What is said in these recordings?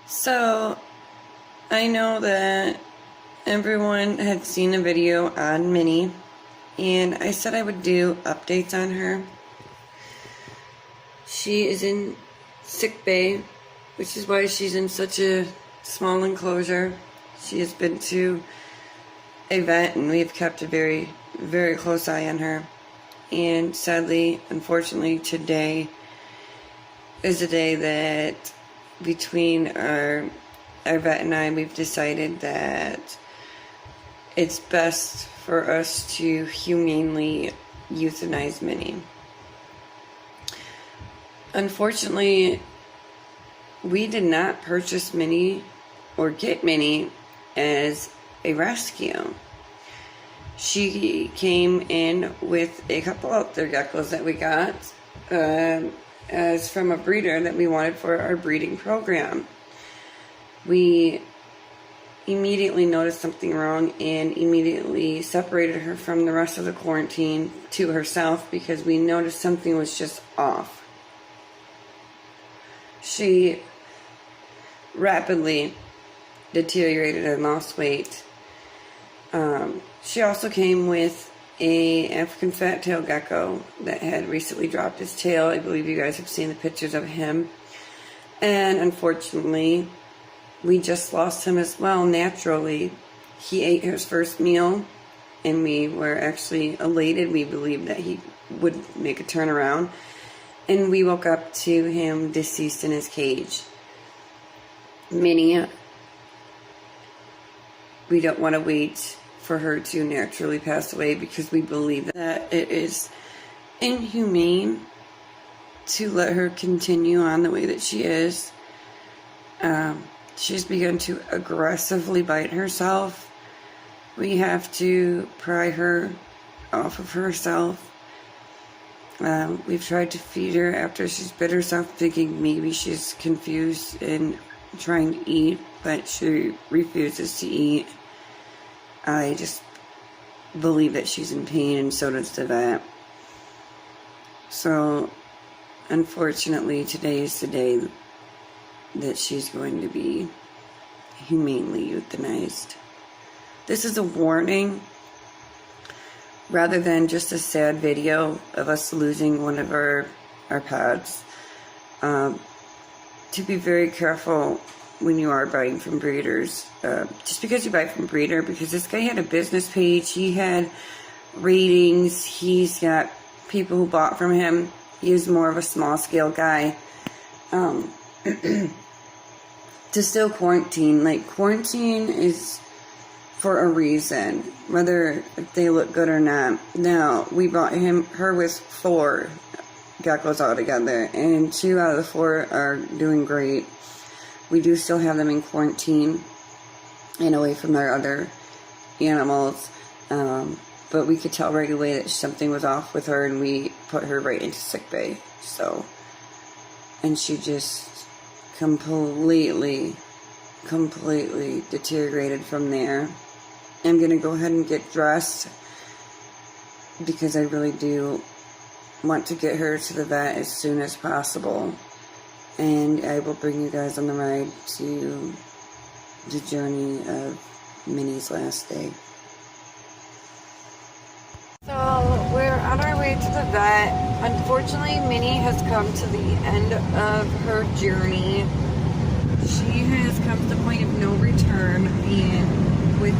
So, I know that everyone had seen a video on Minnie, and I said I would do updates on her. She is in sick bay, which is why she's in such a small enclosure. She has been to a vet, and we've kept a very, very close eye on her. And sadly, unfortunately, today is a day that between our vet and I, we've decided that it's best for us to humanely euthanize Minnie. Unfortunately, we did not purchase Minnie or get Minnie as a rescue. She came in with a couple other geckos that we got as from a breeder that we wanted for our breeding program. We immediately noticed something wrong and immediately separated her from the rest of the quarantine to herself because we noticed something was just off. She rapidly deteriorated and lost weight. She also came with an African fat-tail gecko that had recently dropped his tail. I believe you guys have seen the pictures of him. And unfortunately, we just lost him as well naturally. He ate his first meal, and we were actually elated. We believed that he would make a turnaround. And we woke up to him deceased in his cage. Minnie, we don't want to wait for her to naturally pass away because we believe that it is inhumane to let her continue on the way that she is. She's begun to aggressively bite herself. We have to pry her off of herself. We've tried to feed her after she's bit herself, thinking maybe she's confused and trying to eat, but she refuses to eat. I just believe that she's in pain, and so does the vet. So, unfortunately, today is the day that she's going to be humanely euthanized. This is a warning, rather than just a sad video of us losing one of our pets. To be very careful when you are buying from breeders. Just because you buy from breeder, because this guy had a business page, he had ratings, he's got people who bought from him. He is more of a small scale guy. To still quarantine, like quarantine is for a reason, whether they look good or not. Now, we bought her with 4 geckos altogether, and 2 out of the 4 are doing great. We do still have them in quarantine and away from their other animals, but we could tell right away that something was off with her, and we put her right into sick bay. So, and she just completely deteriorated from there. I'm gonna go ahead and get dressed because I really do want to get her to the vet as soon as possible. And I will bring you guys on the ride to the journey of Minnie's last day. So we're on our way to the vet. Unfortunately, Minnie has come to the end of her journey. She has come to the point of no return, and with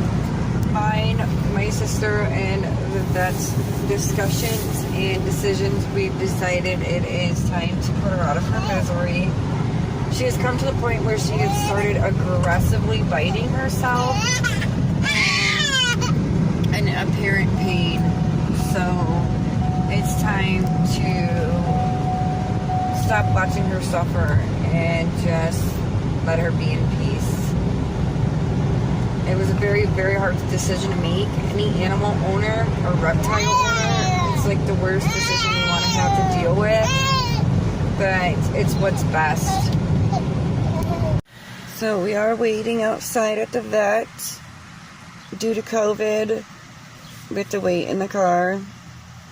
my sister, and the vet's discussions and decisions, we've decided it is time to put her out of her misery. She has come to the point where she has started aggressively biting herself and apparent pain. So it's time to stop watching her suffer and just let her be in peace. It was a very, very hard decision to make. Any animal owner or reptile owner, it's like the worst decision you want to have to deal with, but it's what's best. So we are waiting outside at the vet due to COVID. We have to wait in the car,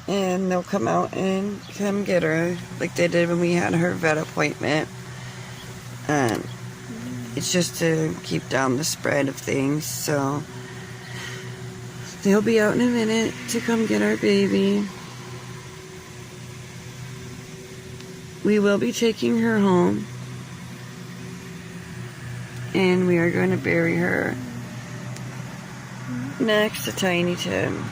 and they'll come out and come get her like they did when we had her vet appointment. It's just to keep down the spread of things. So they'll be out in a minute to come get our baby. We will be taking her home, and we are going to bury her next to Tiny Tim.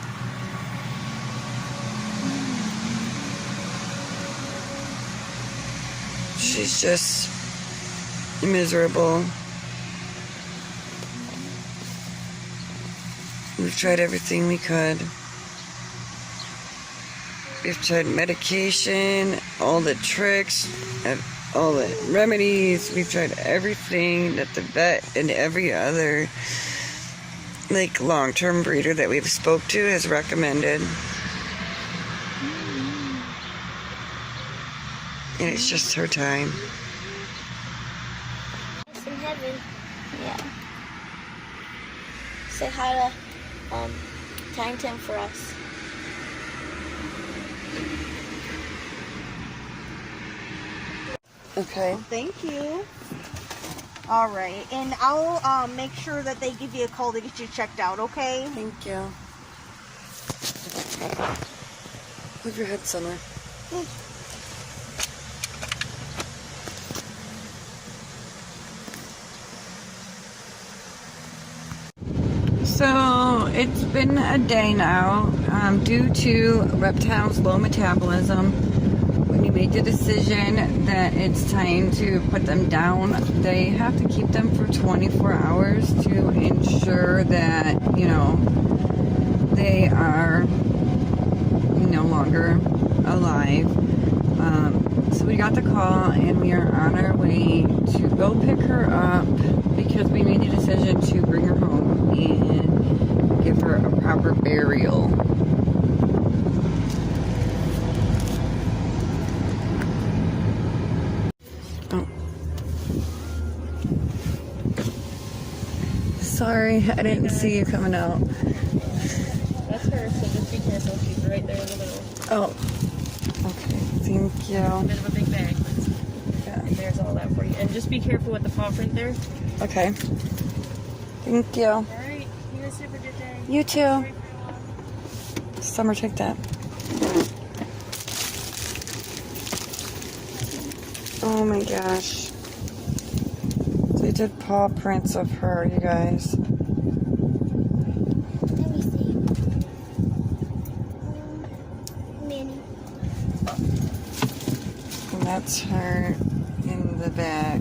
She's just miserable. We've tried everything we could. We've tried medication, all the tricks, and all the remedies. We've tried everything that the vet and every other long-term breeder that we've spoke to has recommended. And it's just her time. It's in heaven. Yeah. Say hi to Tiny Tim for us. Okay. Thank you. All right, and I'll make sure that they give you a call to get you checked out, okay? Thank you. Move your head, Summer. So it's been a day now. Due to reptiles' low metabolism, when you make the decision that it's time to put them down, they have to keep them for 24 hours to ensure that, they are no longer alive. So we got the call, and we are on our way to go pick her up because we made a decision to bring her home and give her a proper burial. Oh. Sorry, I didn't see you coming out. That's her, so just be careful. She's right there in the middle. Oh. Okay, thank you. A bit of a big bag, but Yeah. and there's all that for you. And just be careful with the paw print there. Okay. Thank you. All right. You guys have a good day. You too. Summer, take that. Oh my gosh. They did paw prints of her, you guys. Let me see. Minnie. And that's her in the back.